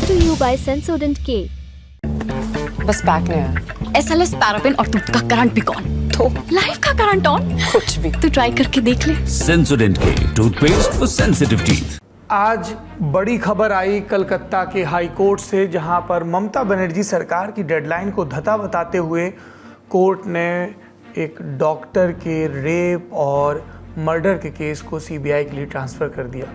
to you by Sensodent K. बस pack नहीं है। SLS पैराफिन और दूध का करंट भी कौन? तो लाइफ का करंट ऑन? कुछ भी। तो ट्राई करके देख ले। Sensodent K toothpaste for sensitive teeth. आज बड़ी खबर आई कलकत्ता के हाई कोर्ट से, जहां पर ममता बनर्जी सरकार की डेडलाइन को धता बताते हुए कोर्ट ने एक डॉक्टर के रेप और मर्डर के केस को सीबीआई के लिए ट्रांसफ़र कर दिया।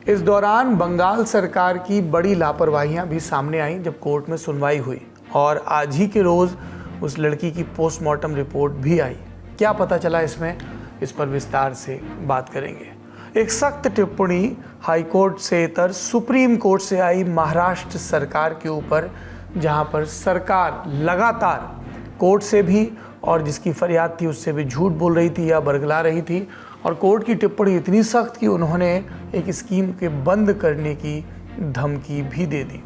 इस दौरान बंगाल सरकार की बड़ी लापरवाहियां भी सामने आईं जब कोर्ट में सुनवाई हुई, और आज ही के रोज़ उस लड़की की पोस्टमार्टम रिपोर्ट भी आई। क्या पता चला इसमें, इस पर विस्तार से बात करेंगे। एक सख्त टिप्पणी हाई कोर्ट से इतर सुप्रीम कोर्ट से आई महाराष्ट्र सरकार के ऊपर, जहां पर सरकार लगातार कोर्ट से भी और जिसकी फरियाद थी उससे भी झूठ बोल रही थी या बरगला रही थी, और कोर्ट की टिप्पणी इतनी सख्त कि उन्होंने एक स्कीम के बंद करने की धमकी भी दे दी।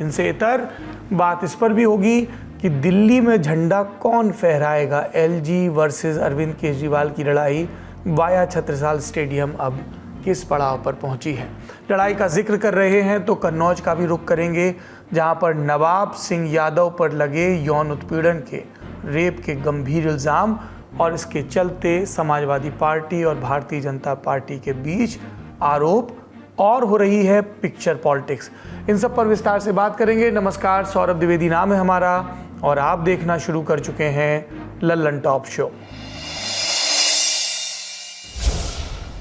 इनसे इतर बात इस पर भी होगी कि दिल्ली में झंडा कौन फहराएगा। एलजी वर्सेस अरविंद केजरीवाल की लड़ाई वाया छत्रसाल स्टेडियम अब किस पड़ाव पर पहुंची है। लड़ाई का जिक्र कर रहे हैं तो कन्नौज का भी रुख करेंगे, जहां पर नवाब सिंह यादव पर लगे यौन उत्पीड़न के रेप के गंभीर इल्ज़ाम, और इसके चलते समाजवादी पार्टी और भारतीय जनता पार्टी के बीच आरोप और हो रही है पिक्चर पॉलिटिक्स। इन सब पर विस्तार से बात करेंगे। नमस्कार, सौरभ द्विवेदी नाम है हमारा और आप देखना शुरू कर चुके हैं Lallan top show.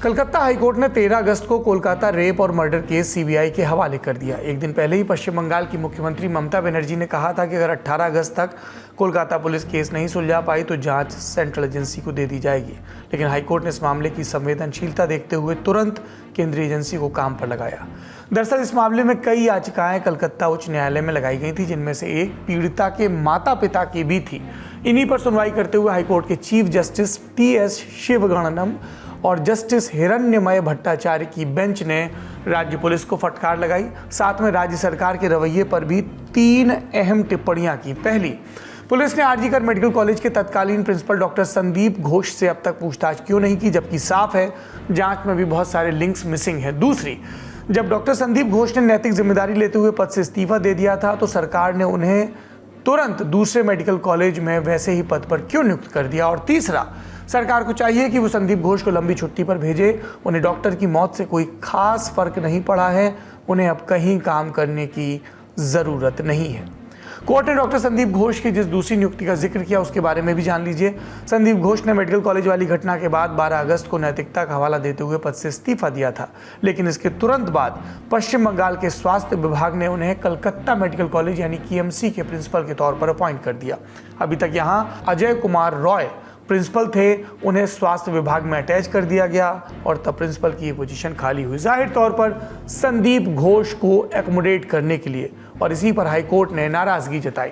Calcutta high court ने 13 अगस्त को कोलकाता रेप और मर्डर केस सीबीआई के हवाले कर दिया। एक दिन पहले ही पश्चिम बंगाल की मुख्यमंत्री ममता बनर्जी ने कहा था कि अगर 18 अगस्त तक कोलकाता पुलिस केस नहीं सुलझा पाई तो जांच सेंट्रल एजेंसी को दे दी जाएगी, लेकिन हाईकोर्ट ने इस मामले की संवेदनशीलता देखते हुए तुरंत केंद्रीय एजेंसी को काम पर लगाया। दरअसल इस मामले में कई याचिकाएं कलकत्ता उच्च न्यायालय में लगाई गई थी, जिनमें से एक पीड़िता के माता पिता की भी थी। इन्हीं पर सुनवाई करते हुए हाईकोर्ट के चीफ जस्टिस टी.एस. शिवगणनम और जस्टिस हिरण्यमय भट्टाचार्य की बेंच ने राज्य पुलिस को फटकार लगाई। साथ में राज्य सरकार के रवैये पर भी 3 अहम टिप्पणियां की। पहली, पुलिस ने आरजीकर मेडिकल कॉलेज के तत्कालीन प्रिंसिपल डॉक्टर संदीप घोष से अब तक पूछताछ क्यों नहीं की, जबकि साफ है जांच में भी बहुत सारे लिंक्स मिसिंग हैं। दूसरी, जब डॉक्टर संदीप घोष ने नैतिक जिम्मेदारी लेते हुए पद से इस्तीफा दे दिया था तो सरकार ने उन्हें तुरंत दूसरे मेडिकल कॉलेज में वैसे ही पद पर क्यों नियुक्त कर दिया। और तीसरा, सरकार को चाहिए कि वो संदीप घोष को लंबी छुट्टी पर भेजे। उन्हें डॉक्टर की मौत से कोई खास फर्क नहीं पड़ा है, उन्हें अब कहीं काम करने की ज़रूरत नहीं है। कोर्ट ने डॉक्टर संदीप घोष की जिस दूसरी नियुक्ति का जिक्र किया उसके बारे में भी जान लीजिए। संदीप घोष ने मेडिकल कॉलेज वाली घटना के बाद 12 अगस्त को नैतिकता का हवाला देते हुए पद से इस्तीफा दिया था, लेकिन इसके तुरंत बाद पश्चिम बंगाल के स्वास्थ्य विभाग ने उन्हें कलकत्ता मेडिकल कॉलेज यानी KMC के प्रिंसिपल के तौर पर अपॉइंट कर दिया। अभी तक यहाँ अजय कुमार रॉय प्रिंसिपल थे, उन्हें स्वास्थ्य विभाग में अटैच कर दिया गया और तब प्रिंसिपल की ये पोजीशन खाली हुई, जाहिर तौर पर संदीप घोष को एकोमोडेट करने के लिए, और इसी पर हाईकोर्ट ने नाराजगी जताई।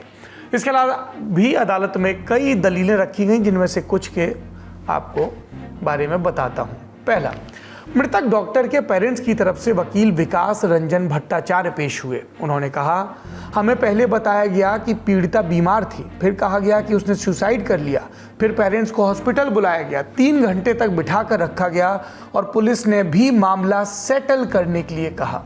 इसके अलावा भी अदालत में कई दलीलें रखी गई, जिनमें से कुछ के आपको बारे में बताता हूँ। पहला, मृतक डॉक्टर के पेरेंट्स की तरफ से वकील विकास रंजन भट्टाचार्य पेश हुए। उन्होंने कहा, हमें पहले बताया गया कि पीड़िता बीमार थी, फिर कहा गया कि उसने सुसाइड कर लिया, फिर पेरेंट्स को हॉस्पिटल बुलाया गया, 3 घंटे तक बिठाकर रखा गया और पुलिस ने भी मामला सेटल करने के लिए कहा।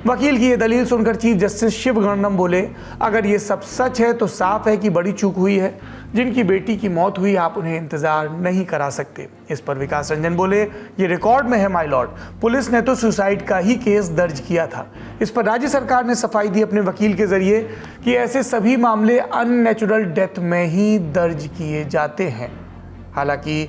वकील की ये दलील सुनकर चीफ जस्टिस शिवगणनम बोले, अगर ये सब सच है तो साफ है कि बड़ी चूक हुई है। जिनकी बेटी की मौत हुई आप उन्हें इंतजार नहीं करा सकते। इस पर विकास रंजन बोले, ये रिकॉर्ड में है माय लॉर्ड, पुलिस ने तो सुसाइड का ही केस दर्ज किया था। इस पर राज्य सरकार ने सफाई दी अपने वकील के जरिए कि ऐसे सभी मामले अननेचुरल डेथ में ही दर्ज किए जाते हैं। हालांकि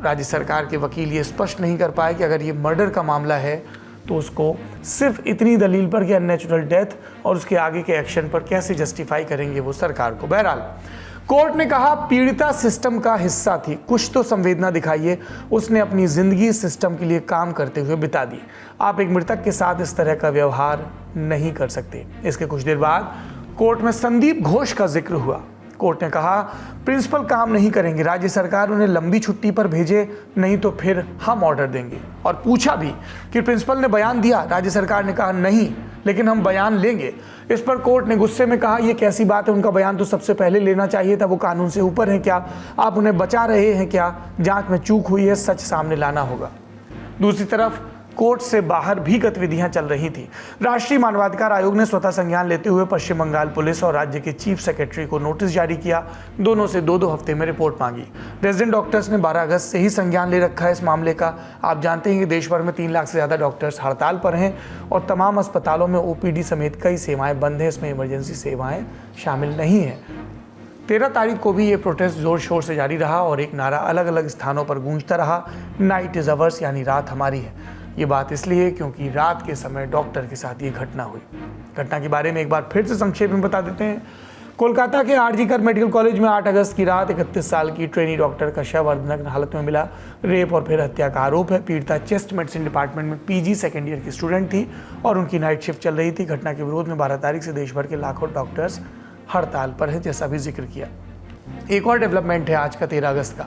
राज्य सरकार के वकील ये स्पष्ट नहीं कर पाए कि अगर ये मर्डर का मामला है तो उसको सिर्फ इतनी दलील पर कि अननेचुरल डेथ और उसके आगे के एक्शन पर कैसे जस्टिफाई करेंगे वो सरकार को। बहरहाल कोर्ट ने कहा, पीड़िता सिस्टम का हिस्सा थी, कुछ तो संवेदना दिखाइए। उसने अपनी जिंदगी सिस्टम के लिए काम करते हुए बिता दी। आप एक मृतक के साथ इस तरह का व्यवहार नहीं कर सकते। इसके कुछ देर बाद कोर्ट में संदीप घोष का जिक्र हुआ। कोर्ट ने कहा, प्रिंसिपल काम नहीं करेंगे, राज्य सरकार उन्हें लंबी छुट्टी पर भेजे, नहीं तो फिर हम ऑर्डर देंगे। और पूछा भी कि प्रिंसिपल ने बयान दिया, राज्य सरकार ने कहा नहीं, लेकिन हम बयान लेंगे। इस पर कोर्ट ने गुस्से में कहा, यह कैसी बात है, उनका बयान तो सबसे पहले लेना चाहिए था, वो कानून से ऊपर है क्या? आप उन्हें बचा रहे हैं क्या? जांच में चूक हुई है, सच सामने लाना होगा। दूसरी तरफ कोर्ट से बाहर भी गतिविधियां चल रही थी। राष्ट्रीय मानवाधिकार आयोग ने स्वतः संज्ञान लेते हुए पश्चिम बंगाल पुलिस और राज्य के चीफ सेक्रेटरी को नोटिस जारी किया। दोनों से 2-2 हफ्ते में रिपोर्ट मांगी। रेजिडेंट डॉक्टर्स ने 12 अगस्त से ही संज्ञान ले रखा है इस मामले का। आप जानते हैं कि देश भर में 3 लाख से ज़्यादा डॉक्टर्स हड़ताल पर हैं और तमाम अस्पतालों में ओपीडी समेत कई सेवाएं बंद हैं। इसमें इमरजेंसी सेवाएं शामिल नहीं हैं। 13 तारीख को भी ये प्रोटेस्ट जोर शोर से जारी रहा और एक नारा अलग अलग स्थानों पर गूंजता रहा, नाइट इज़ अवर्स, यानी रात हमारी है। ये बात इसलिए क्योंकि रात के समय डॉक्टर के साथ ये घटना हुई। घटना के बारे में एक बार फिर से संक्षेप में बता देते हैं। कोलकाता के आरजी कर मेडिकल कॉलेज में 8 अगस्त की रात 31 साल की ट्रेनी डॉक्टर का शव अर्धनग्न हालत में मिला। रेप और फिर हत्या का आरोप है। पीड़िता चेस्ट मेडिसिन डिपार्टमेंट में पीजी सेकेंड ईयर की स्टूडेंट थी और उनकी नाइट शिफ्ट चल रही थी। घटना के विरोध में 12 तारीख से देश भर के लाखों डॉक्टर्स हड़ताल पर हैं, जैसा भी जिक्र किया। एक और डेवलपमेंट है आज का 13 अगस्त का।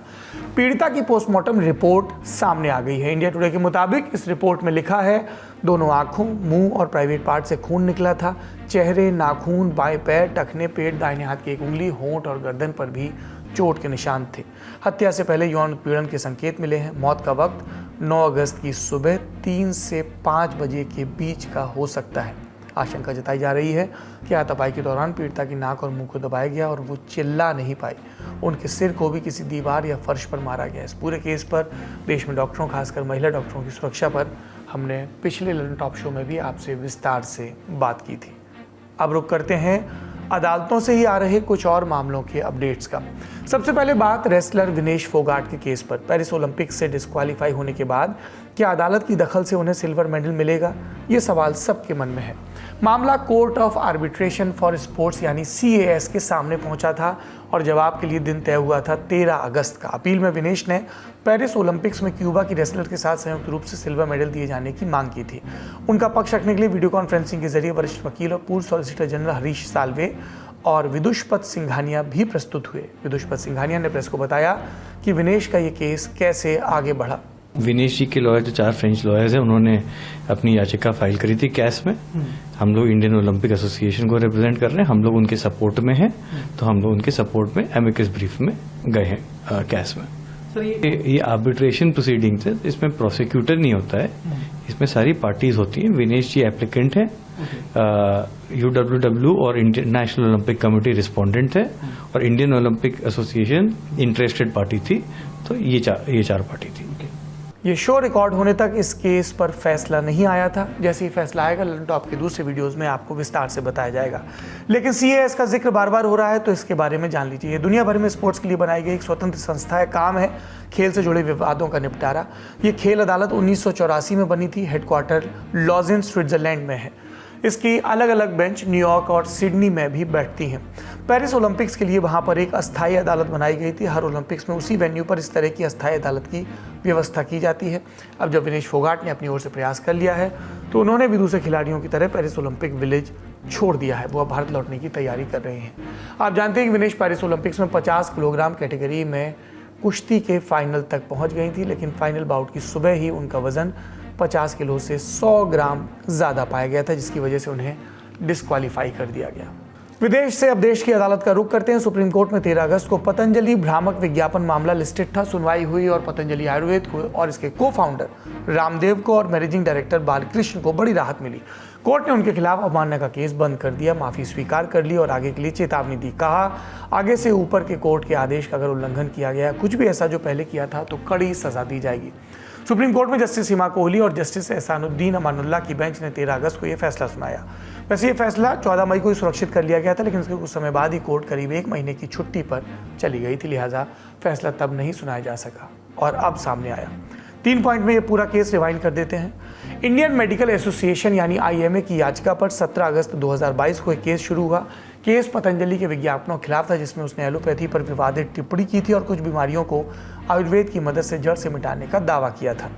पीड़िता की पोस्टमार्टम रिपोर्ट सामने आ गई है। इंडिया टुडे के मुताबिक इस रिपोर्ट में लिखा है, दोनों आंखों, मुंह और प्राइवेट पार्ट से खून निकला था। चेहरे, नाखून, बाएं पैर, टखने, पेट, दाहिने हाथ की एक उंगली, होंठ और गर्दन पर भी चोट के निशान थे। हत्या से पहले यौन उत्पीड़न के संकेत मिले हैं। मौत का वक्त 9 अगस्त की सुबह 3 से 5 बजे के बीच का हो सकता है। आशंका जताई जा रही है कि हाथापाई के दौरान पीड़िता की नाक और मुंह को दबाया गया और वो चिल्ला नहीं पाई। उनके सिर को भी किसी दीवार या फर्श पर मारा गया। इस पूरे केस पर देश में डॉक्टरों, खासकर महिला डॉक्टरों की सुरक्षा पर हमने पिछले लंदन टॉप शो में भी आपसे विस्तार से बात की थी। अब रुक करते हैं अदालतों से ही आ रहे कुछ और मामलों के अपडेट्स का। सबसे पहले बात रेसलर विनेश फोगाट के केस पर। पेरिस ओलंपिक से डिस्क्वालीफाई होने के बाद क्या अदालत की दखल से उन्हें सिल्वर मेडल मिलेगा? ये सवाल सबके मन में है। मामला court of arbitration for sports यानी CAS के सामने पहुंचा था और जवाब के लिए दिन तय हुआ था 13 अगस्त का। अपील में विनेश ने पेरिस ओलंपिक्स में क्यूबा की रेसलर के साथ संयुक्त रूप से सिल्वर मेडल दिए जाने की मांग की थी। उनका पक्ष रखने के लिए वीडियो कॉन्फ्रेंसिंग के जरिए वरिष्ठ वकील और पूर्व सॉलिसिटर जनरल हरीश साल्वे और विदुषपत सिंघानिया भी प्रस्तुत हुए। विदुषपत सिंघानिया ने प्रेस को बताया कि विनेश का ये केस कैसे आगे बढ़ा। विनेश जी के लॉयर जो 4 फ्रेंच लॉयर्स हैं, उन्होंने अपनी याचिका फाइल करी थी कैस में। हम लोग इंडियन ओलंपिक एसोसिएशन को रिप्रेजेंट कर रहे हैं, हम लोग उनके सपोर्ट में हैं, तो हम लोग उनके सपोर्ट में एमिकस ब्रीफ में गए हैं कैस में। सर ये आर्बिट्रेशन प्रोसीडिंग्स है, इसमें प्रोसिक्यूटर नहीं होता है, इसमें सारी पार्टीज होती हैं। विनेश जी एप्लीकेंट है, UWW और इंटरनेशनल ओलंपिक कमेटी रिस्पोंडेंट है और Indian Olympic association interested party थी। तो ये चार पार्टी थी। ये शो रिकॉर्ड होने तक इस केस पर फैसला नहीं आया था। जैसे ही फैसला आएगा लंदन टॉप के दूसरे वीडियोस में आपको विस्तार से बताया जाएगा। लेकिन CAS का जिक्र बार बार हो रहा है तो इसके बारे में जान लीजिए। ये दुनिया भर में स्पोर्ट्स के लिए बनाई गई एक स्वतंत्र संस्था है। काम है खेल से जुड़े विवादों का निपटारा। ये खेल अदालत 1984 में बनी थी। हेडक्वार्टर लॉजेन स्विट्जरलैंड में है। इसकी अलग अलग बेंच न्यूयॉर्क और सिडनी में भी बैठती हैं। पेरिस ओलंपिक्स के लिए वहाँ पर एक अस्थायी अदालत बनाई गई थी। हर ओलंपिक्स में उसी वेन्यू पर इस तरह की अस्थायी अदालत की व्यवस्था की जाती है। अब जब विनेश फोगाट ने अपनी ओर से प्रयास कर लिया है तो उन्होंने भी दूसरे खिलाड़ियों की तरह पेरिस ओलंपिक विलेज छोड़ दिया है। वो अब भारत लौटने की तैयारी कर रहे हैं। आप जानते हैं कि विनेश पेरिस ओलंपिक्स में 50 किलोग्राम कैटेगरी में कुश्ती के फाइनल तक पहुँच गई थी, लेकिन फाइनल बाउट की सुबह ही उनका वजन 50 किलो से 100 ग्राम ज़्यादा पाया गया था, जिसकी वजह से उन्हें डिस्क्वालीफाई कर दिया गया। विदेश से अब देश की अदालत का रुख करते हैं। सुप्रीम कोर्ट में 13 अगस्त को पतंजलि भ्रामक विज्ञापन मामला लिस्टेड था। सुनवाई हुई और पतंजलि आयुर्वेद को और इसके को-फाउंडर रामदेव को और मैनेजिंग डायरेक्टर बालकृष्ण को बड़ी राहत मिली। कोर्ट ने उनके खिलाफ अवमानना का केस बंद कर दिया, माफी स्वीकार कर ली और आगे के लिए चेतावनी दी। कहा, आगे से ऊपर के कोर्ट के आदेश का अगर उल्लंघन किया गया, कुछ भी ऐसा जो पहले किया था, तो कड़ी सजा दी जाएगी। सुप्रीम कोर्ट में जस्टिस हिमा कोहली और जस्टिस एहसानुद्दीन अमानुल्लाह की बेंच ने 13 अगस्त को यह फैसला सुनाया। वैसे ये फैसला 14 मई को ही सुरक्षित कर लिया गया था, लेकिन इसके कुछ समय बाद ही कोर्ट करीब 1 महीने की छुट्टी पर चली गई थी, लिहाजा फैसला तब नहीं सुनाया जा सका और अब सामने आया। 3 पॉइंट में ये पूरा केस रिवाइंड कर देते हैं। इंडियन मेडिकल एसोसिएशन यानी IMA की याचिका पर 17 अगस्त 2022 को एक केस शुरू हुआ। केस पतंजलि के विज्ञापनों के खिलाफ था, जिसमें उसने एलोपैथी पर विवादित टिप्पणी की थी और कुछ बीमारियों को आयुर्वेद की मदद से जड़ से मिटाने का दावा किया था।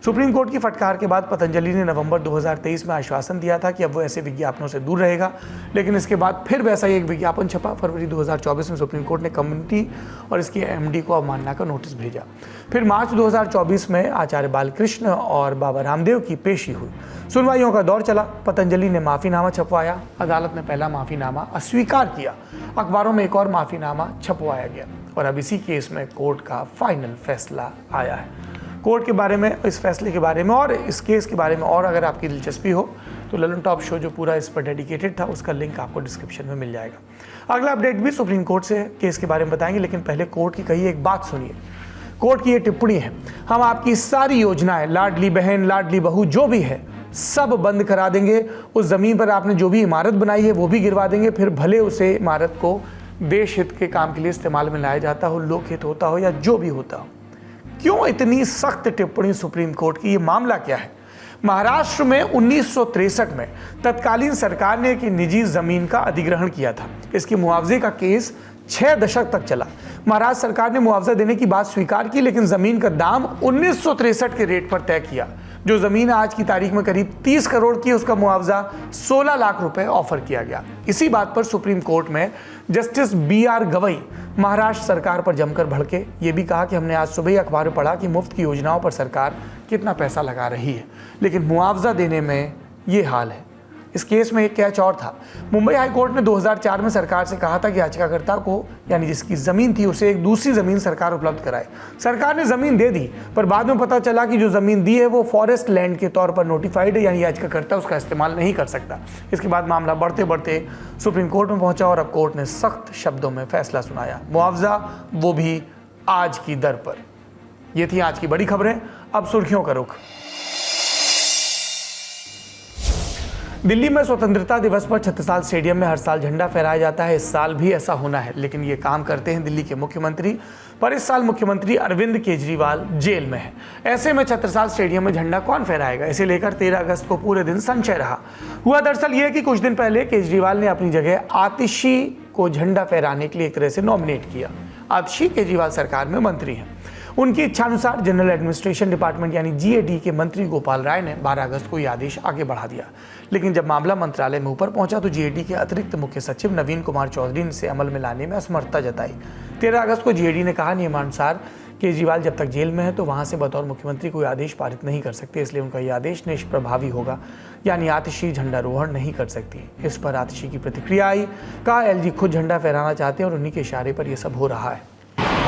सुप्रीम कोर्ट की फटकार के बाद पतंजलि ने नवंबर 2023 में आश्वासन दिया था कि अब वो ऐसे विज्ञापनों से दूर रहेगा, लेकिन इसके बाद फिर वैसा ही एक विज्ञापन छपा। फरवरी 2024 में सुप्रीम कोर्ट ने कंपनी और इसकी MD को अवमानना का नोटिस भेजा। फिर मार्च 2024 में आचार्य बालकृष्ण और बाबा रामदेव की पेशी हुई। सुनवाइयों का दौर चला। पतंजलि ने माफीनामा छपवाया। अदालत ने पहला माफीनामा अस्वीकार किया। अखबारों में एक और माफीनामा छपवाया गया और अब इसी केस में कोर्ट का फाइनल फैसला आया है। कोर्ट के बारे में, इस फैसले के बारे में और इस केस के बारे में और अगर आपकी दिलचस्पी हो तो ललन टॉप शो जो पूरा इस पर डेडिकेटेड था उसका लिंक आपको डिस्क्रिप्शन में मिल जाएगा। अगला अपडेट भी सुप्रीम कोर्ट से केस के बारे में बताएंगे, लेकिन पहले कोर्ट की कही एक बात सुनिए। कोर्ट की ये टिप्पणी है, हम आपकी सारी योजनाएं, लाडली बहन, लाडली बहू जो भी है सब बंद करा देंगे। उस ज़मीन पर आपने जो भी इमारत बनाई है वो भी गिरवा देंगे, फिर भले उसे इमारत को देश हित के काम के लिए इस्तेमाल में लाया जाता हो, लोक हित होता हो या जो भी होता हो। क्यों इतनी सख्त टिप्पणी सुप्रीम कोर्ट की? ये मामला क्या है? महाराष्ट्र में 1963 में तत्कालीन सरकार ने एक निजी जमीन का अधिग्रहण किया था। इसके मुआवजे का केस 6 दशक तक चला। महाराष्ट्र सरकार ने मुआवजा देने की बात स्वीकार की, लेकिन जमीन का दाम 1963 के रेट पर तय किया। जो जमीन आज की तारीख में करीब 30 करोड़ की, उसका मुआवजा 16 लाख रुपए ऑफर किया गया। इसी बात पर सुप्रीम कोर्ट में जस्टिस BR गवई महाराष्ट्र सरकार पर जमकर भड़के। ये भी कहा कि हमने आज सुबह ही अखबार में पढ़ा कि मुफ्त की योजनाओं पर सरकार कितना पैसा लगा रही है, लेकिन मुआवजा देने में ये हाल है। इस केस में एक कैच और था। मुंबई हाई कोर्ट ने 2004 में सरकार से कहा था कि याचिकाकर्ता को, यानी जिसकी ज़मीन थी, उसे एक दूसरी ज़मीन सरकार उपलब्ध कराए। सरकार ने ज़मीन दे दी, पर बाद में पता चला कि जो ज़मीन दी है वो फॉरेस्ट लैंड के तौर पर नोटिफाइड है, यानी याचिकाकर्ता उसका इस्तेमाल नहीं कर सकता। इसके बाद मामला बढ़ते बढ़ते सुप्रीम कोर्ट में पहुंचा और अब कोर्ट ने सख्त शब्दों में फैसला सुनाया। मुआवजा वो भी आज की दर पर। ये थी आज की बड़ी खबरें। अब सुर्खियों का रुख। दिल्ली में स्वतंत्रता दिवस पर छत्रसाल स्टेडियम में हर साल झंडा फहराया जाता है। इस साल भी ऐसा होना है, लेकिन ये काम करते हैं दिल्ली के मुख्यमंत्री। पर इस साल मुख्यमंत्री अरविंद केजरीवाल जेल में है। ऐसे में छत्रसाल स्टेडियम में झंडा कौन फहराएगा? इसे लेकर 13 अगस्त को पूरे दिन संशय रहा। हुआ दरअसल ये कि कुछ दिन पहले केजरीवाल ने अपनी जगह आतिशी को झंडा फहराने के लिए एक तरह से नॉमिनेट किया। आतिशी केजरीवाल सरकार में मंत्री हैं। उनकी इच्छानुसार जनरल एडमिनिस्ट्रेशन डिपार्टमेंट यानी GAD के मंत्री गोपाल राय ने 12 अगस्त को यह आदेश आगे बढ़ा दिया। लेकिन जब मामला मंत्रालय में ऊपर पहुंचा तो GAD के अतिरिक्त मुख्य सचिव नवीन कुमार चौधरी ने इसे अमल में लाने में असमर्थता जताई। 13 अगस्त को GAD ने कहा, नियमानुसार केजरीवाल जब तक जेल में है तो वहां से बतौर मुख्यमंत्री कोई आदेश पारित नहीं कर सकते, इसलिए उनका यह आदेश निष्प्रभावी होगा, यानी आतिशी झंडारोहण नहीं कर सकती। इस पर आतिशी की प्रतिक्रिया आई। कहा, LG खुद झंडा फहराना चाहते हैं और उन्हीं के इशारे पर यह सब हो रहा है।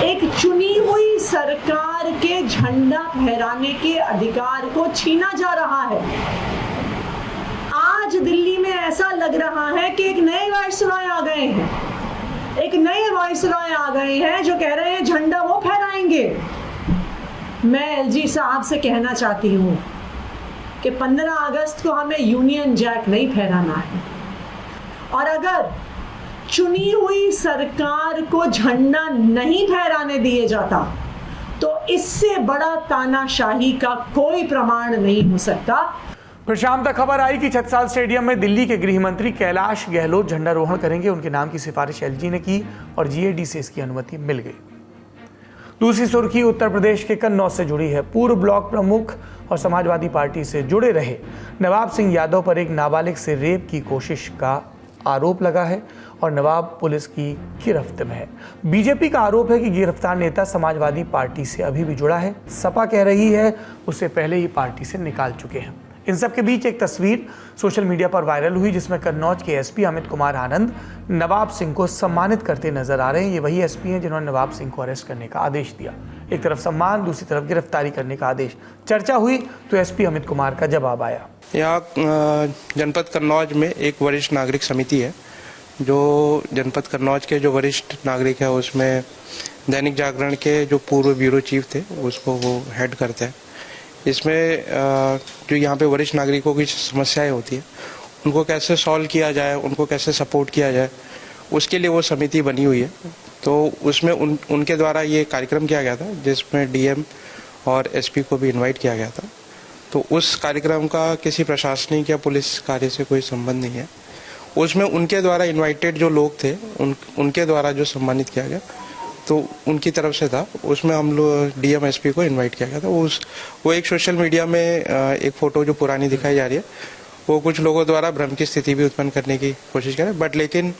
एक चुनी हुई सरकार के झंडा फहराने के अधिकार को छीना जा रहा है। आज दिल्ली में ऐसा लग रहा है कि एक नए वायसरॉय आ गए हैं, एक नए वायसरॉय आ गए हैं जो कह रहे हैं झंडा वो फहराएंगे। मैं LG साहब से कहना चाहती हूँ कि 15 अगस्त को हमें यूनियन जैक नहीं फहराना है, और अगर चुनी हुई सरकार को झंडा नहीं फहराने दिए जाता तो इससे बड़ा तानाशाही का कोई प्रमाण नहीं हो सकता। फिर शाम तक खबर आई कि छत्रसाल स्टेडियम में दिल्ली के गृह मंत्री कैलाश गहलोत झंडारोहण करेंगे। उनके नाम की सिफारिश LG ने की और GAD से इसकी अनुमति मिल गई। दूसरी सुर्खी उत्तर प्रदेश के कन्नौज से जुड़ी है। पूर्व ब्लॉक प्रमुख और समाजवादी पार्टी से जुड़े रहे नवाब सिंह यादव पर एक नाबालिग से रेप की कोशिश का आरोप लगा है और नवाब पुलिस की गिरफ्त में है। बीजेपी का आरोप है कि गिरफ्तार नेता समाजवादी पार्टी से अभी भी जुड़ा है। सपा कह रही है उसे पहले ही पार्टी से निकाल चुके हैं। इन सब के बीच एक तस्वीर सोशल मीडिया पर वायरल हुई जिसमें कन्नौज के SP अमित कुमार आनंद नवाब सिंह को सम्मानित करते नजर आ रहे हैं। ये वही SP हैं जिन्होंने नवाब सिंह को अरेस्ट करने का आदेश दिया। एक तरफ सम्मान, दूसरी तरफ गिरफ्तारी करने का आदेश। चर्चा हुई तो SP अमित कुमार का जवाब आया। यहाँ जनपद कन्नौज में एक वरिष्ठ नागरिक समिति है, जो जनपद कन्नौज के जो वरिष्ठ नागरिक है उसमें दैनिक जागरण के जो पूर्व ब्यूरो चीफ थे उसको वो हेड करते हैं। इसमें जो यहाँ पे वरिष्ठ नागरिकों की समस्याएं होती है उनको कैसे सॉल्व किया जाए, उनको कैसे सपोर्ट किया जाए, उसके लिए वो समिति बनी हुई है। तो उसमें उनके द्वारा ये कार्यक्रम किया गया था जिसमें DM और SP को भी इन्वाइट किया गया था। तो उस कार्यक्रम का किसी प्रशासनिक या पुलिस कार्य से कोई संबंध नहीं है। उसमें उनके द्वारा इनवाइटेड जो लोग थे उनके द्वारा जो सम्मानित किया गया तो उनकी तरफ से था। उसमें हम लोग DM SP को इनवाइट किया गया था। वो एक सोशल मीडिया में एक फ़ोटो जो पुरानी दिखाई जा रही है वो कुछ लोगों द्वारा भ्रम की स्थिति भी उत्पन्न करने की कोशिश करें, बट लेकिन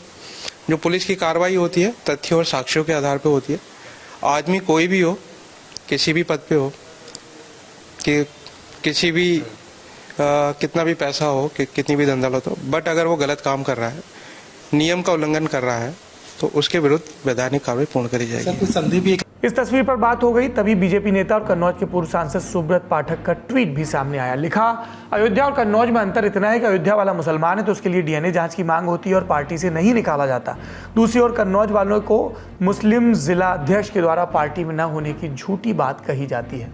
जो पुलिस की कार्रवाई होती है तथ्यों और साक्ष्यों के आधार पर होती है। आदमी कोई भी हो, किसी भी पद पे हो, कि किसी भी कितना भी पैसा हो, कि कितनी भी धन-दौलत हो, बट अगर वो गलत काम कर रहा है, नियम का उल्लंघन कर रहा है तो उसके विरुद्ध वैधानिक कार्रवाई पूर्ण करी जाएगी। इस तस्वीर पर बात हो गई, तभी बीजेपी नेता और कन्नौज के पूर्व सांसद सुब्रत पाठक का ट्वीट भी सामने आया। लिखा, अयोध्या और कन्नौज में अंतर इतना है कि अयोध्या वाला मुसलमान है तो उसके लिए डीएनए जांच की मांग होती है और पार्टी से नहीं निकाला जाता। दूसरी ओर कन्नौज वालों को मुस्लिम जिला अध्यक्ष के द्वारा पार्टी में न होने की झूठी बात कही जाती है।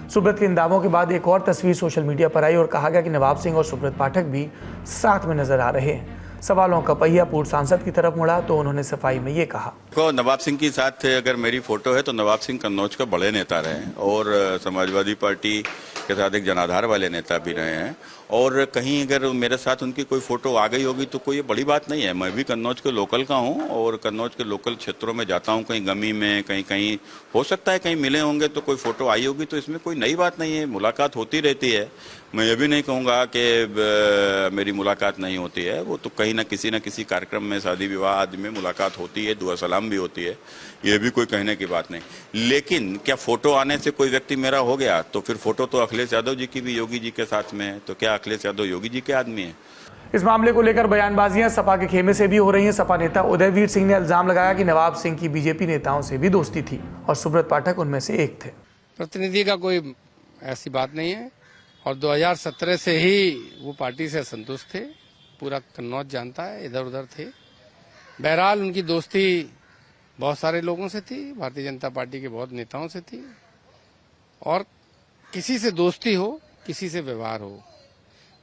सुब्रत के इन दावों के बाद एक और तस्वीर सोशल मीडिया पर आई और कहा गया कि नवाब सिंह और सुब्रत पाठक भी साथ में नजर आ रहे हैं। सवालों का पहिया पूर्व सांसद की तरफ मुड़ा तो उन्होंने सफाई में ये कहा, को नवाब सिंह के साथ अगर मेरी फोटो है तो नवाब सिंह कन्नौज का बड़े नेता रहे और समाजवादी पार्टी के साथ एक जनाधार वाले नेता भी रहे हैं और कहीं अगर मेरे साथ उनकी कोई फोटो आ गई होगी तो कोई बड़ी बात नहीं है। मैं भी कन्नौज के लोकल का हूं और कन्नौज के लोकल क्षेत्रों में जाता हूं, कहीं गमी में कहीं हो सकता है कहीं मिले होंगे तो कोई फोटो आई होगी, तो इसमें कोई नई बात नहीं है, मुलाकात होती रहती है। मैं ये भी नहीं कहूँगा कि मेरी मुलाकात नहीं होती है, वो तो कहीं ना किसी कार्यक्रम में, शादी विवाह आदि में मुलाकात होती है, दुआ सलाम भी होती है, ये भी कोई कहने की बात नहीं। लेकिन क्या फोटो आने से कोई व्यक्ति मेरा हो गया तो फिर फोटो तो अखिलेश यादव जी की भी योगी जी के साथ में है, तो क्या अखिलेश यादव योगी जी के आदमी है? इस मामले को लेकर बयानबाजियां सपा के खेमे से भी हो रही हैं। सपा नेता उदयवीर सिंह ने इल्जाम लगाया कि नवाब सिंह की बीजेपी नेताओं से भी दोस्ती थी और सुब्रत पाठक उनमें से एक थे। प्रतिनिधि का कोई ऐसी बात नहीं है और 2017 से ही वो पार्टी से असंतुष्ट थे, पूरा कन्नौज जानता है, इधर उधर थे। बहरहाल उनकी दोस्ती बहुत सारे लोगों से थी, भारतीय जनता पार्टी के बहुत नेताओं से थी और किसी से दोस्ती हो, किसी से व्यवहार हो,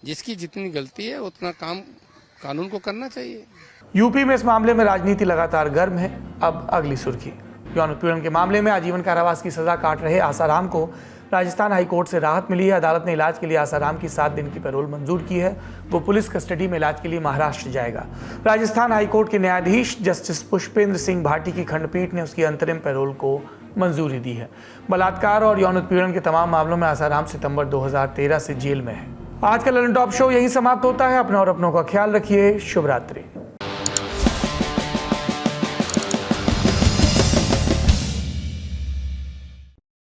जिसकी जितनी गलती है उतना काम कानून को करना चाहिए। यूपी में इस मामले में राजनीति लगातार गर्म है। अब अगली सुर्खी, यौन उत्पीड़न के मामले में आजीवन कारावास की सजा काट रहे आसाराम को राजस्थान हाईकोर्ट से राहत मिली है। अदालत ने इलाज के लिए आसाराम की 7 दिन की पैरोल मंजूर की है। वो पुलिस कस्टडी में इलाज के लिए महाराष्ट्र जाएगा। राजस्थान हाईकोर्ट के न्यायाधीश जस्टिस पुष्पेंद्र सिंह भाटी की खंडपीठ ने उसकी अंतरिम पैरोल को मंजूरी दी है। बलात्कार और यौन उत्पीड़न के तमाम मामलों में आसाराम सितंबर 2013 से जेल में है। आज का ललन टॉप शो यही समाप्त होता है। अपना और अपनों का ख्याल रखिए। शुभ रात्रि।